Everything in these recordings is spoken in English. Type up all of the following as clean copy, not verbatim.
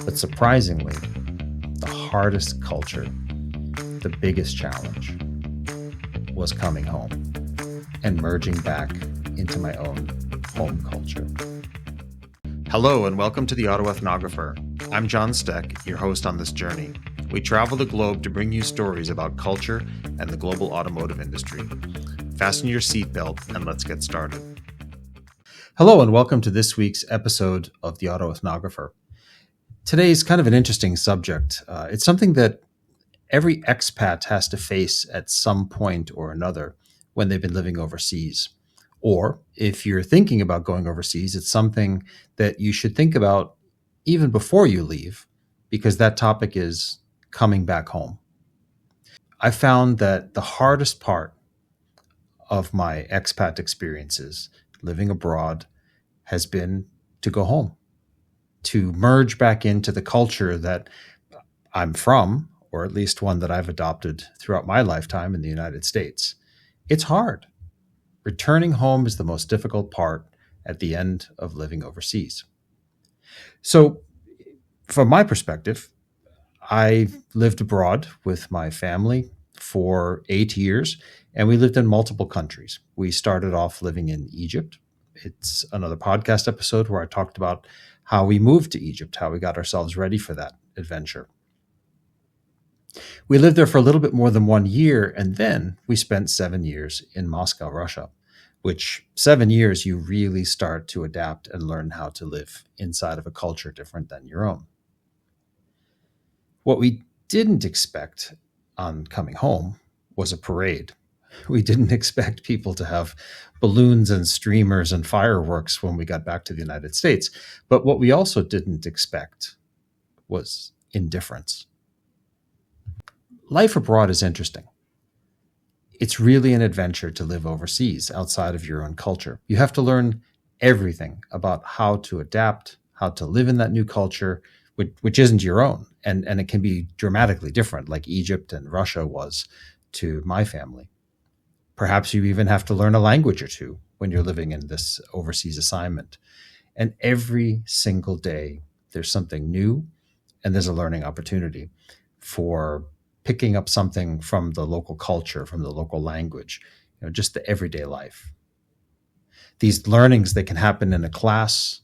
But surprisingly, the hardest culture, the biggest challenge, was coming home and merging back into my own home culture. Hello and welcome to the Auto Ethnographer. I'm John Stech, your host on this journey. We travel the globe to bring you stories about culture and the global automotive industry. Fasten your seatbelt and let's get started. Hello and welcome to this week's episode of the Auto Ethnographer. Today is kind of an interesting subject. It's something that every expat has to face at some point or another when they've been living overseas. Or if you're thinking about going overseas, it's something that you should think about even before you leave, because that topic is coming back home. I found that the hardest part of my expat experiences living abroad has been to go home, to merge back into the culture that I'm from, or at least one that I've adopted throughout my lifetime in the United States. It's hard. Returning home is the most difficult part at the end of living overseas. So, from my perspective, I lived abroad with my family for 8 years, and we lived in multiple countries. We started off living in Egypt. It's another podcast episode where I talked about how we moved to Egypt, how we got ourselves ready for that adventure. We lived there for a little bit more than 1 year, and then we spent 7 years in Moscow, Russia, which 7 years you really start to adapt and learn how to live inside of a culture different than your own. What we didn't expect on coming home was a parade. We didn't expect people to have balloons and streamers and fireworks when we got back to the United States. But what we also didn't expect was indifference. Life abroad is interesting. It's really an adventure to live overseas outside of your own culture. You have to learn everything about how to adapt, how to live in that new culture, which isn't your own. And it can be dramatically different, like Egypt and Russia was to my family. Perhaps you even have to learn a language or two when you're living in this overseas assignment. And every single day, there's something new and there's a learning opportunity for picking up something from the local culture, from the local language, just the everyday life. These learnings, they can happen in a class,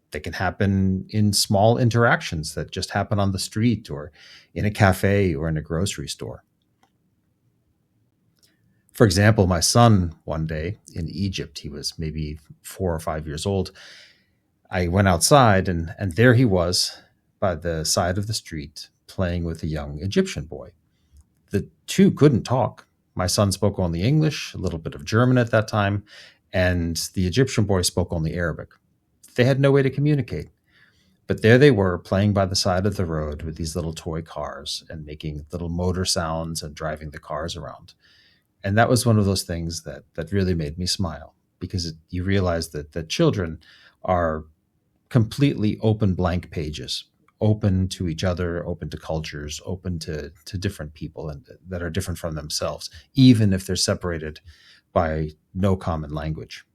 they can happen in small interactions that just happen on the street or in a cafe or in a grocery store. For example, my son, one day in Egypt, he was maybe 4 or 5 years old. I went outside and there he was by the side of the street playing with a young Egyptian boy. The two couldn't talk. My son spoke only English, a little bit of German at that time, and the Egyptian boy spoke only Arabic. They had no way to communicate. But there they were playing by the side of the road with these little toy cars and making little motor sounds and driving the cars around. And that was one of those things that really made me smile, because you realize that children are completely open blank pages, open to each other, open to cultures, open to different people and that are different from themselves, even if they're separated by no common language.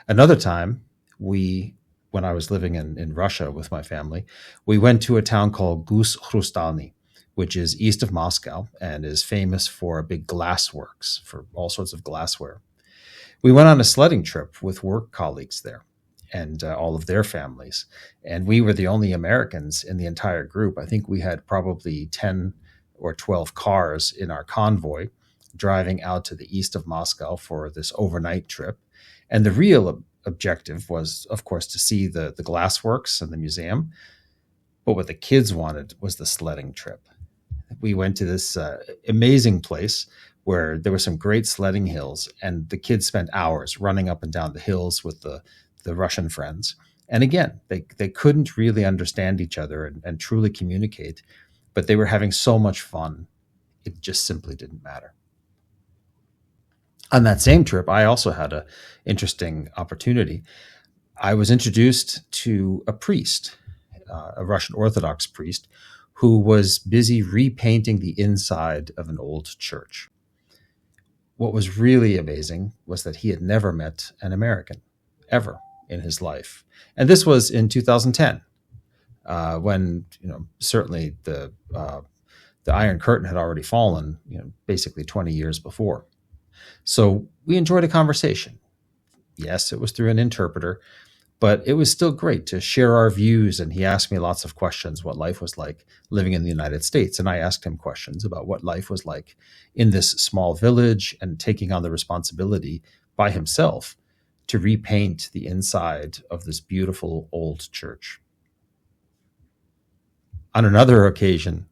Another time, when I was living in Russia with my family, we went to a town called Gus Hrustalny, which is east of Moscow and is famous for a big glass works, for all sorts of glassware. We went on a sledding trip with work colleagues there and all of their families. And we were the only Americans in the entire group. I think we had probably 10 or 12 cars in our convoy driving out to the east of Moscow for this overnight trip. And the real objective was, of course, to see the glassworks and the museum. But what the kids wanted was the sledding trip. We went to this amazing place where there were some great sledding hills, and the kids spent hours running up and down the hills with the Russian friends. And again, they couldn't really understand each other and truly communicate, but they were having so much fun. It just simply didn't matter. On that same trip, I also had an interesting opportunity. I was introduced to a priest, a Russian Orthodox priest, who was busy repainting the inside of an old church. What was really amazing was that he had never met an American, ever in his life. And this was in 2010. when certainly the Iron Curtain had already fallen, basically 20 years before. So we enjoyed a conversation. Yes, it was through an interpreter, but it was still great to share our views. And he asked me lots of questions, what life was like living in the United States. And I asked him questions about what life was like in this small village and taking on the responsibility by himself to repaint the inside of this beautiful old church. On another occasion,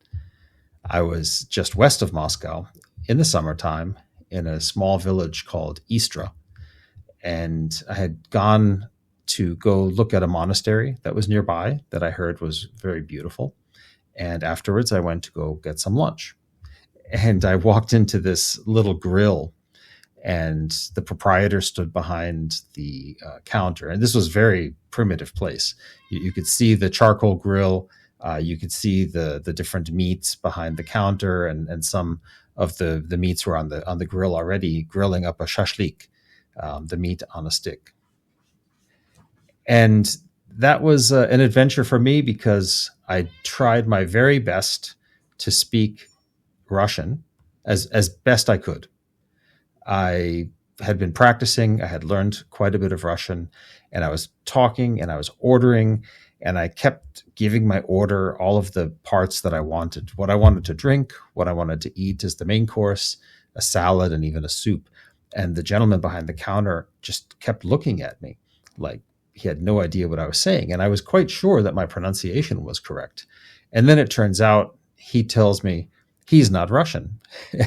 I was just west of Moscow in the summertime in a small village called Istra. And I had gone to go look at a monastery that was nearby that I heard was very beautiful. And afterwards, I went to go get some lunch. And I walked into this little grill, and the proprietor stood behind the counter. And this was a very primitive place. You could see the charcoal grill. You could see the different meats behind the counter, and some of the meats were on the grill already, grilling up a shashlik, the meat on a stick. And that was an adventure for me because I tried my very best to speak Russian as best I could. I had been practicing. I had learned quite a bit of Russian, and I was talking and I was ordering, and I kept giving my order all of the parts that I wanted, what I wanted to drink, what I wanted to eat as the main course, a salad, and even a soup. And the gentleman behind the counter just kept looking at me like he had no idea what I was saying. And I was quite sure that my pronunciation was correct. And then it turns out he tells me he's not Russian.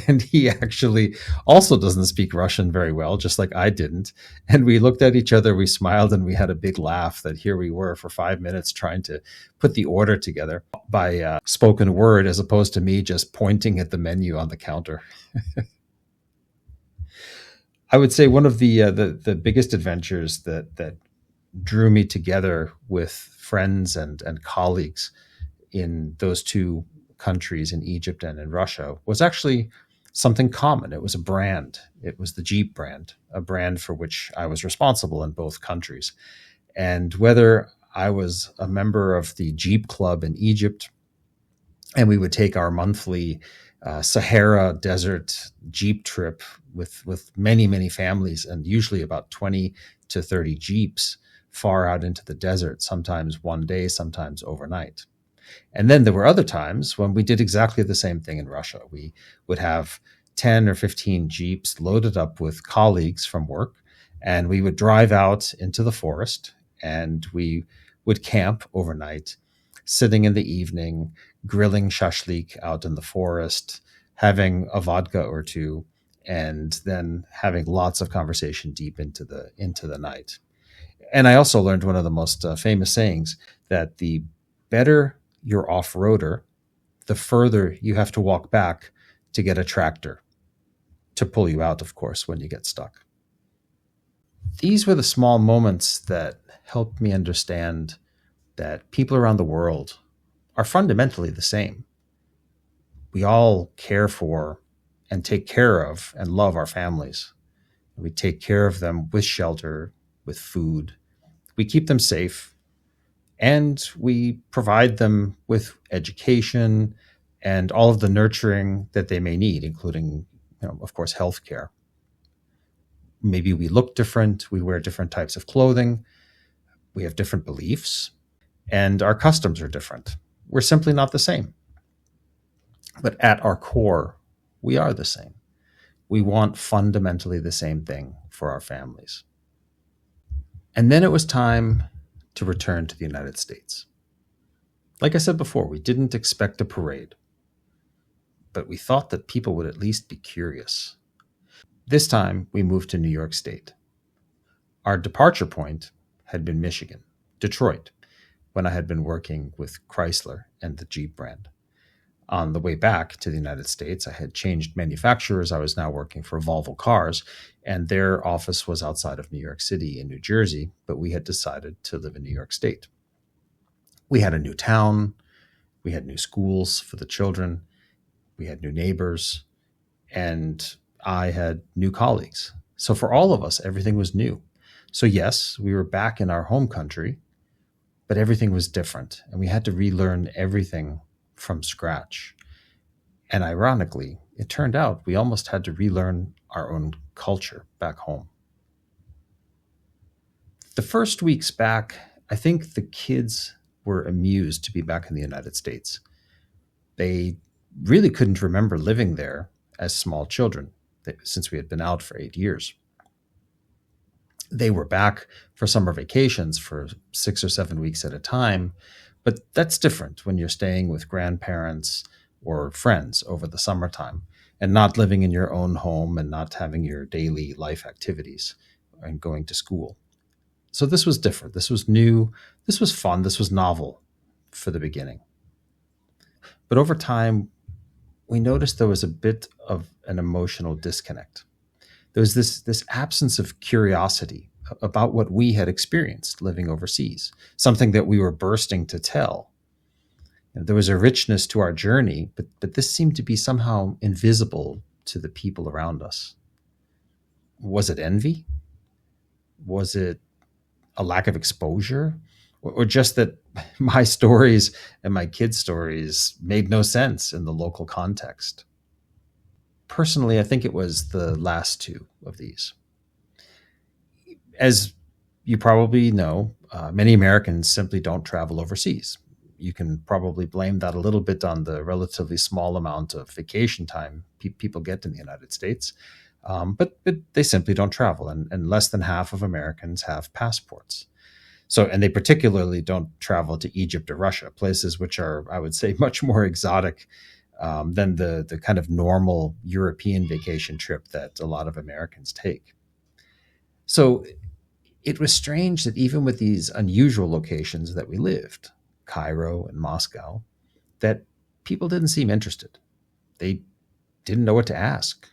And he actually also doesn't speak Russian very well, just like I didn't. And we looked at each other, we smiled, and we had a big laugh that here we were for 5 minutes trying to put the order together by spoken word, as opposed to me just pointing at the menu on the counter. I would say one of the biggest adventures that drew me together with friends and colleagues in those two countries, in Egypt and in Russia, was actually something common. It was a brand. It was the Jeep brand, a brand for which I was responsible in both countries. And whether I was a member of the Jeep Club in Egypt, and we would take our monthly Sahara Desert Jeep trip with many, many families, and usually about 20 to 30 Jeeps far out into the desert, sometimes one day, sometimes overnight. And then there were other times when we did exactly the same thing in Russia. We would have 10 or 15 Jeeps loaded up with colleagues from work, and we would drive out into the forest, and we would camp overnight, sitting in the evening, grilling shashlik out in the forest, having a vodka or two, and then having lots of conversation deep into the night. And I also learned one of the most famous sayings, that the better your off-roader, the further you have to walk back to get a tractor to pull you out, of course, when you get stuck. These were the small moments that helped me understand that people around the world are fundamentally the same. We all care for and take care of and love our families. We take care of them with shelter, with food. We keep them safe, and we provide them with education and all of the nurturing that they may need, including, of course, healthcare. Maybe we look different, we wear different types of clothing, we have different beliefs, and our customs are different. We're simply not the same. But at our core, we are the same. We want fundamentally the same thing for our families. And then it was time to return to the United States. Like I said before, we didn't expect a parade, but we thought that people would at least be curious. This time, we moved to New York State. Our departure point had been Michigan, Detroit, when I had been working with Chrysler and the Jeep brand. On the way back to the United States, I had changed manufacturers. I was now working for Volvo Cars, and their office was outside of New York City in New Jersey, but we had decided to live in New York State. We had a new town, we had new schools for the children, we had new neighbors, and I had new colleagues. So for all of us, everything was new. So yes, we were back in our home country, but everything was different, and we had to relearn everything from scratch. And ironically, it turned out we almost had to relearn our own culture back home. The first weeks back, I think the kids were amused to be back in the United States. They really couldn't remember living there as small children since we had been out for 8 years. They were back for summer vacations for 6 or 7 weeks at a time, but that's different when you're staying with grandparents or friends over the summertime and not living in your own home and not having your daily life activities and going to school. So this was different. This was new. This was fun. This was novel for the beginning. But over time, we noticed there was a bit of an emotional disconnect. There was this absence of curiosity about what we had experienced living overseas, something that we were bursting to tell. And there was a richness to our journey, but this seemed to be somehow invisible to the people around us. Was it envy? Was it a lack of exposure? Or just that my stories and my kids' stories made no sense in the local context? Personally, I think it was the last two of these. As you probably know, many Americans simply don't travel overseas. You can probably blame that a little bit on the relatively small amount of vacation time people get in the United States, but they simply don't travel, and less than half of Americans have passports. So, and they particularly don't travel to Egypt or Russia, places which are, I would say, much more exotic than the kind of normal European vacation trip that a lot of Americans take. So it was strange that even with these unusual locations that we lived, Cairo and Moscow, that people didn't seem interested. They didn't know what to ask.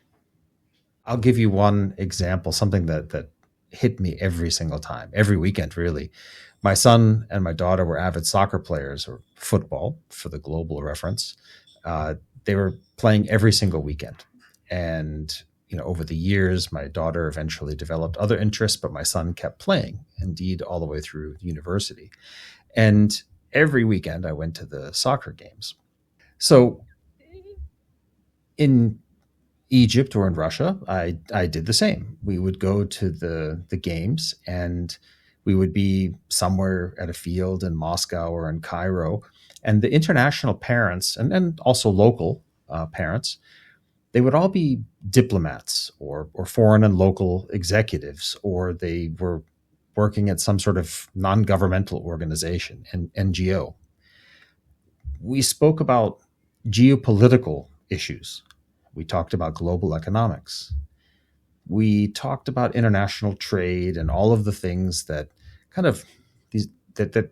I'll give you one example, something that hit me every single time, every weekend, really. My son and my daughter were avid soccer players, or football for the global reference. They were playing every single weekend. And, over the years, my daughter eventually developed other interests, but my son kept playing, indeed, all the way through university. And every weekend I went to the soccer games. So in Egypt or in Russia, I did the same. We would go to the games, and we would be somewhere at a field in Moscow or in Cairo. And the international parents and also local parents, they would all be diplomats or foreign and local executives, or they were working at some sort of non-governmental organization, an NGO. We spoke about geopolitical issues. We talked about global economics. We talked about international trade and all of the things that kind of that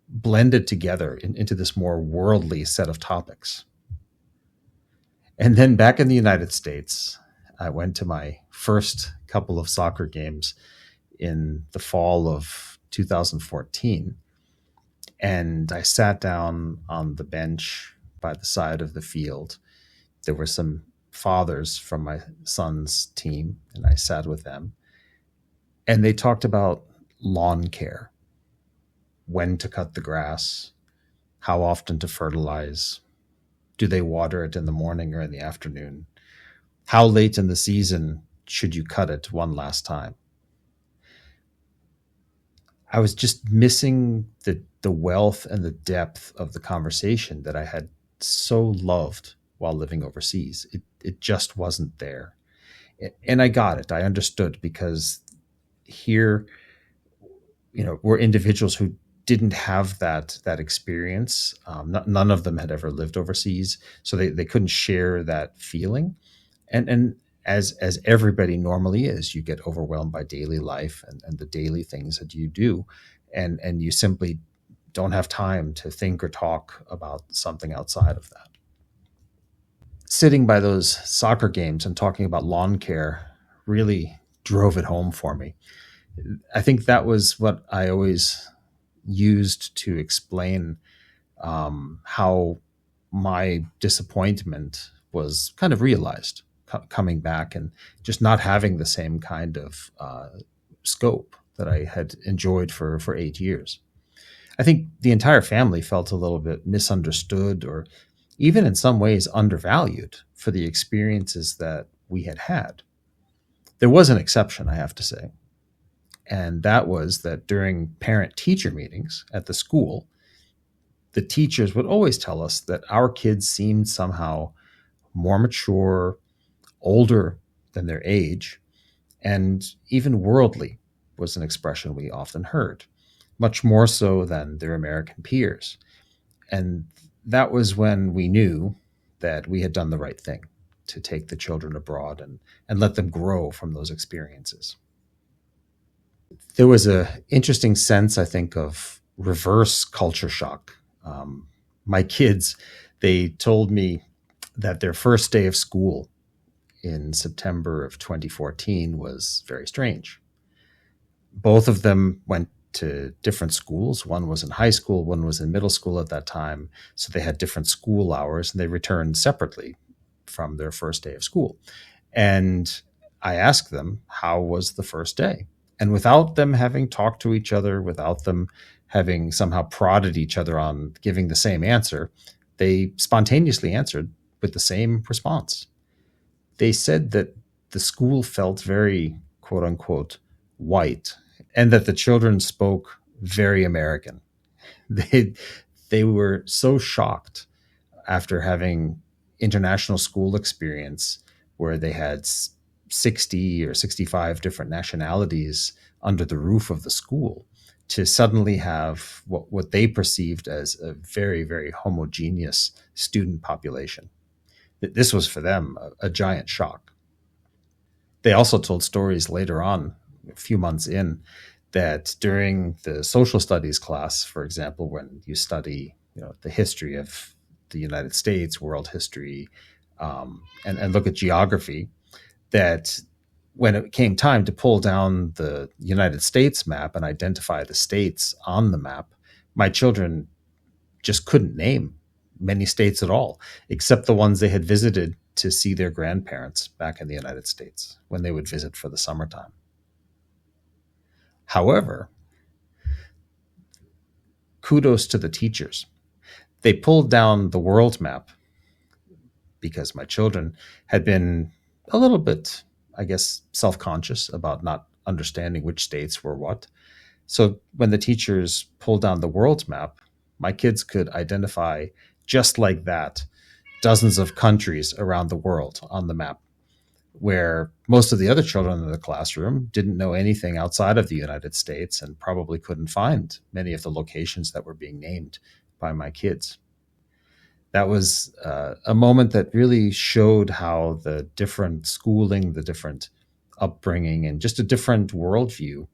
blended together into this more worldly set of topics. And then back in the United States, I went to my first couple of soccer games in the fall of 2014. And I sat down on the bench by the side of the field. There were some fathers from my son's team, and I sat with them. And they talked about lawn care, when to cut the grass, how often to fertilize, do they water it in the morning or in the afternoon, how late in the season should you cut it one last time. I was just missing the wealth and the depth of the conversation that I had so loved while living overseas. It just wasn't there. And I got it. I understood, because here, we're individuals who didn't have that experience. None of them had ever lived overseas, so they couldn't share that feeling. And as everybody normally is, you get overwhelmed by daily life and the daily things that you do, and you simply don't have time to think or talk about something outside of that. Sitting by those soccer games and talking about lawn care really drove it home for me. I think that was what I always used to explain how my disappointment was kind of realized coming back and just not having the same kind of scope that I had enjoyed for 8 years. I think the entire family felt a little bit misunderstood or even in some ways undervalued for the experiences that we had had. There was an exception, I have to say, and that was that during parent teacher meetings at the school, the teachers would always tell us that our kids seemed somehow more mature, older than their age, and even worldly was an expression we often heard, much more so than their American peers. And that was when we knew that we had done the right thing to take the children abroad and let them grow from those experiences. There was a interesting sense, I think, of reverse culture shock. My kids, they told me that their first day of school in September of 2014 was very strange. Both of them went to different schools. One was in high school, one was in middle school at that time. So they had different school hours and they returned separately from their first day of school. And I asked them, how was the first day? And without them having talked to each other, without them having somehow prodded each other on giving the same answer, they spontaneously answered with the same response. They said that the school felt very, quote unquote, white, and that the children spoke very American. They, they were so shocked after having international school experience where they had 60 or 65 different nationalities under the roof of the school to suddenly have what they perceived as a very, very homogeneous student population. This was for them a giant shock. They also told stories later on, a few months in, that during the social studies class, for example, when you study the history of the United States, world history, and look at geography, that when it came time to pull down the United States map and identify the states on the map, my children just couldn't name many states at all, except the ones they had visited to see their grandparents back in the United States when they would visit for the summertime. However, kudos to the teachers. They pulled down the world map because my children had been a little bit, I guess, self-conscious about not understanding which states were what. So when the teachers pulled down the world map, my kids could identify just like that dozens of countries around the world on the map, where most of the other children in the classroom didn't know anything outside of the United States and probably couldn't find many of the locations that were being named by my kids. That was a moment that really showed how the different schooling, the different upbringing, and just a different worldview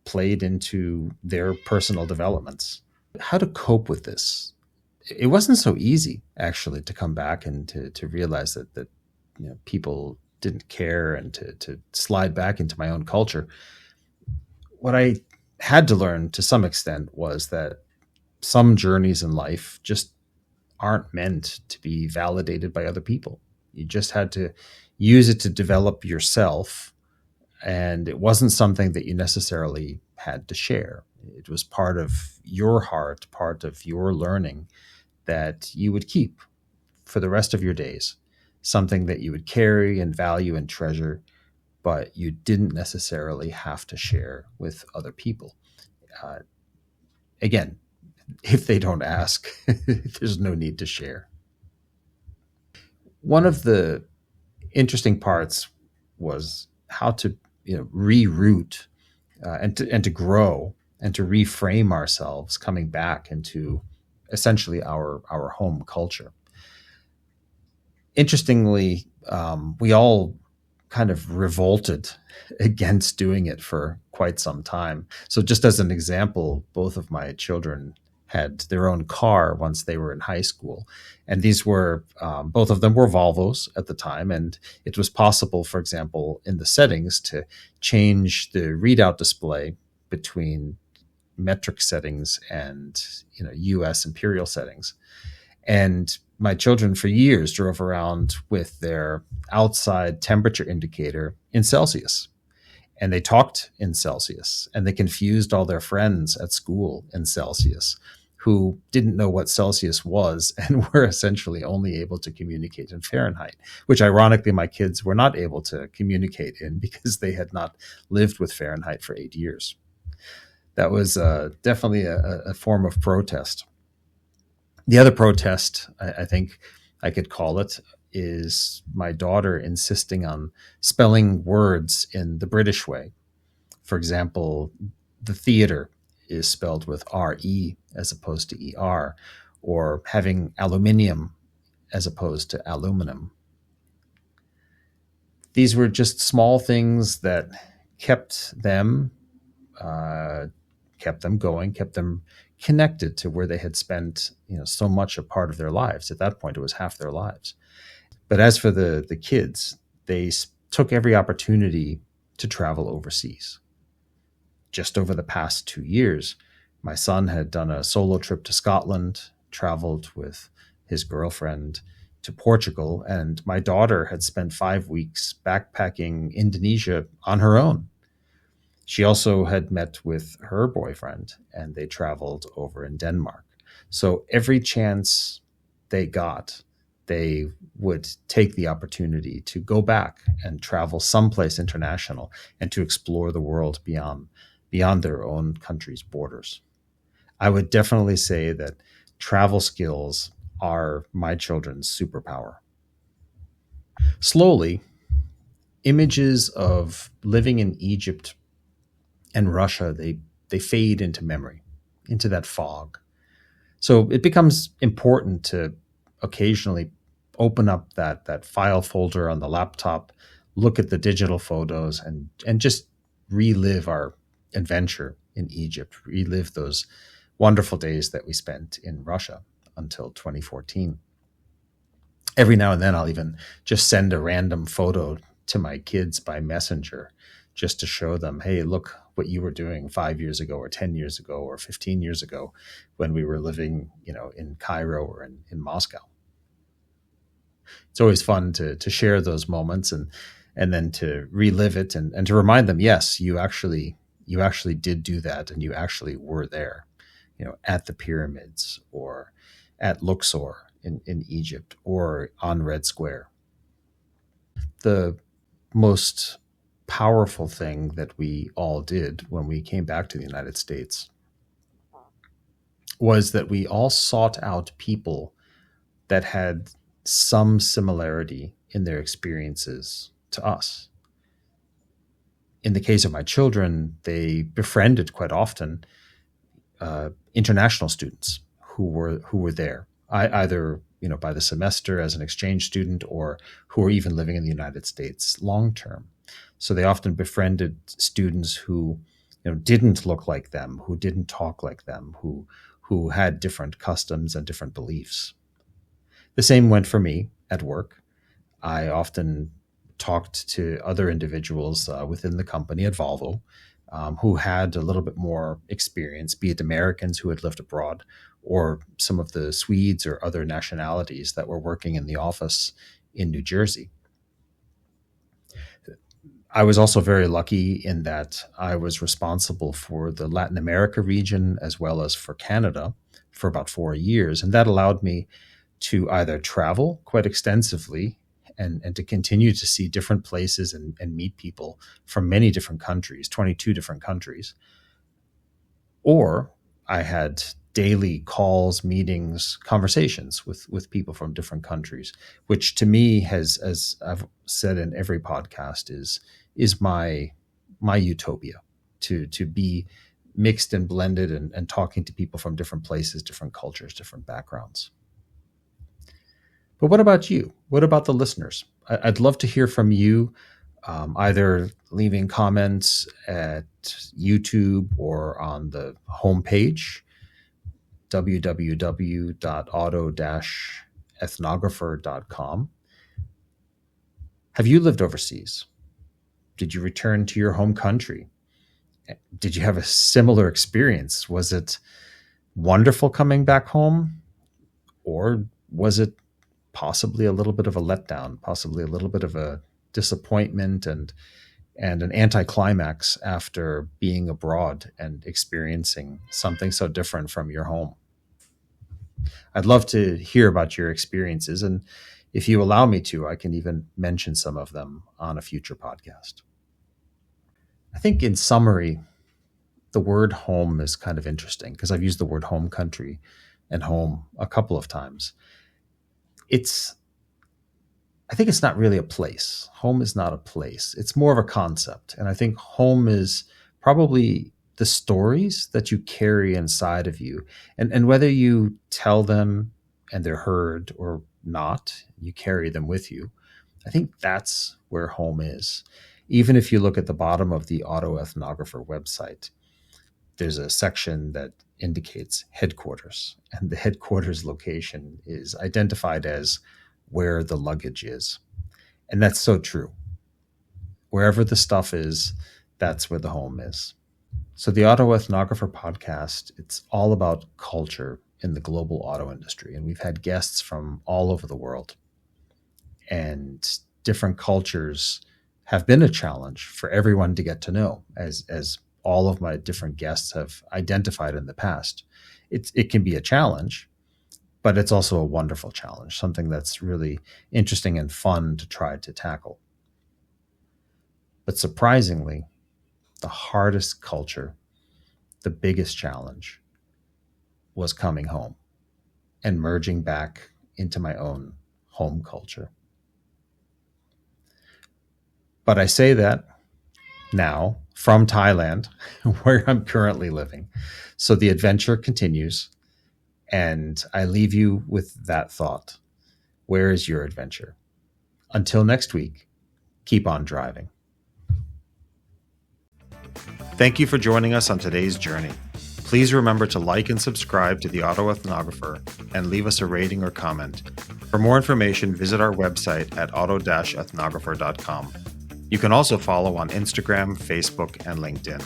played into their personal developments. How to cope with this? It wasn't so easy, actually, to come back and to realize that people didn't care and to slide back into my own culture. What I had to learn to some extent was that some journeys in life just aren't meant to be validated by other people. You just had to use it to develop yourself, and it wasn't something that you necessarily had to share. It was part of your heart, part of your learning that you would keep for the rest of your days, something that you would carry and value and treasure, but you didn't necessarily have to share with other people. Again, if they don't ask, there's no need to share. One of the interesting parts was how to reroute and to grow and to reframe ourselves coming back into essentially our home culture. Interestingly, we all kind of revolted against doing it for quite some time. So just as an example, both of my children had their own car once they were in high school. And these were, both of them were Volvos at the time. And it was possible, for example, in the settings to change the readout display between metric settings and US imperial settings. And my children for years drove around with their outside temperature indicator in Celsius. and they talked in Celsius, and they confused all their friends at school in Celsius who didn't know what Celsius was and were essentially only able to communicate in Fahrenheit, which ironically my kids were not able to communicate in because they had not lived with Fahrenheit for 8 years. That was definitely a form of protest. The other protest, I think I could call it, is my daughter insisting on spelling words in the British way. For example, the theater is spelled with R-E as opposed to E-R, or having aluminium as opposed to aluminum. These were just small things that kept them going, kept them connected to where they had spent, so much a part of their lives. At that point, it was half their lives. But as for the kids, they took every opportunity to travel overseas. Just over the past 2 years, my son had done a solo trip to Scotland, traveled with his girlfriend to Portugal, and my daughter had spent 5 weeks backpacking Indonesia on her own. She also had met with her boyfriend, and they traveled over in Denmark. So every chance they got, they would take the opportunity to go back and travel someplace international and to explore the world beyond their own country's borders. I would definitely say that travel skills are my children's superpower. Slowly, images of living in Egypt and Russia, they fade into memory, into that fog. So it becomes important to occasionally open up that file folder on the laptop, look at the digital photos, and just relive our adventure in Egypt, relive those wonderful days that we spent in Russia until 2014. Every now and then I'll even just send a random photo to my kids by messenger just to show them, hey, look what you were doing 5 years ago or 10 years ago or 15 years ago when we were living, in Cairo or in Moscow. It's always fun to share those moments and then to relive it and to remind them, yes, you actually did do that, and you actually were there, at the pyramids or at Luxor in Egypt or on Red Square. The most powerful thing that we all did when we came back to the United States was that we all sought out people that had some similarity in their experiences to us. In the case of my children, they befriended quite often international students who were there, either by the semester as an exchange student or who were even living in the United States long term. So they often befriended students who didn't look like them, who didn't talk like them, who had different customs and different beliefs. The same went for me at work. I often talked to other individuals within the company at Volvo who had a little bit more experience, be it Americans who had lived abroad or some of the Swedes or other nationalities that were working in the office in New Jersey. I was also very lucky in that I was responsible for the Latin America region as well as for Canada for about 4 years. And that allowed me to either travel quite extensively and to continue to see different places and meet people from many different countries, 22 different countries. Or I had daily calls, meetings, conversations with people from different countries, which to me has, as I've said in every podcast, is my utopia, to be mixed and blended and talking to people from different places, different cultures, different backgrounds. But what about you? What about the listeners? I'd love to hear from you, either leaving comments at YouTube or on the homepage, www.auto-ethnographer.com. Have you lived overseas? Did you return to your home country? Did you have a similar experience? Was it wonderful coming back home? Or was it possibly a little bit of a letdown, possibly a little bit of a disappointment and and an anticlimax after being abroad and experiencing something so different from your home. I'd love to hear about your experiences, and if you allow me to, I can even mention some of them on a future podcast. I think in summary, the word home is kind of interesting because I've used the word home country and home a couple of times. I think it's not really a place. Home is not a place. It's more of a concept. And I think home is probably the stories that you carry inside of you. And whether you tell them and they're heard or not, you carry them with you. I think that's where home is. Even if you look at the bottom of the Auto Ethnographer website, there's a section that indicates headquarters, and the headquarters location is identified as where the luggage is. And that's so true. Wherever the stuff is, that's where the home is. So the Auto Ethnographer podcast, it's all about culture in the global auto industry. And we've had guests from all over the world. And different cultures have been a challenge for everyone to get to know, as all of my different guests have identified in the past. It can be a challenge, but it's also a wonderful challenge, something that's really interesting and fun to try to tackle. But surprisingly, the hardest culture, the biggest challenge, was coming home and merging back into my own home culture. But I say that now from Thailand, where I'm currently living. So the adventure continues. And I leave you with that thought. Where is your adventure? Until next week, keep on driving. Thank you for joining us on today's journey. Please remember to like and subscribe to the Auto Ethnographer and leave us a rating or comment. For more information, visit our website at auto-ethnographer.com. You can also follow on Instagram, Facebook, and LinkedIn.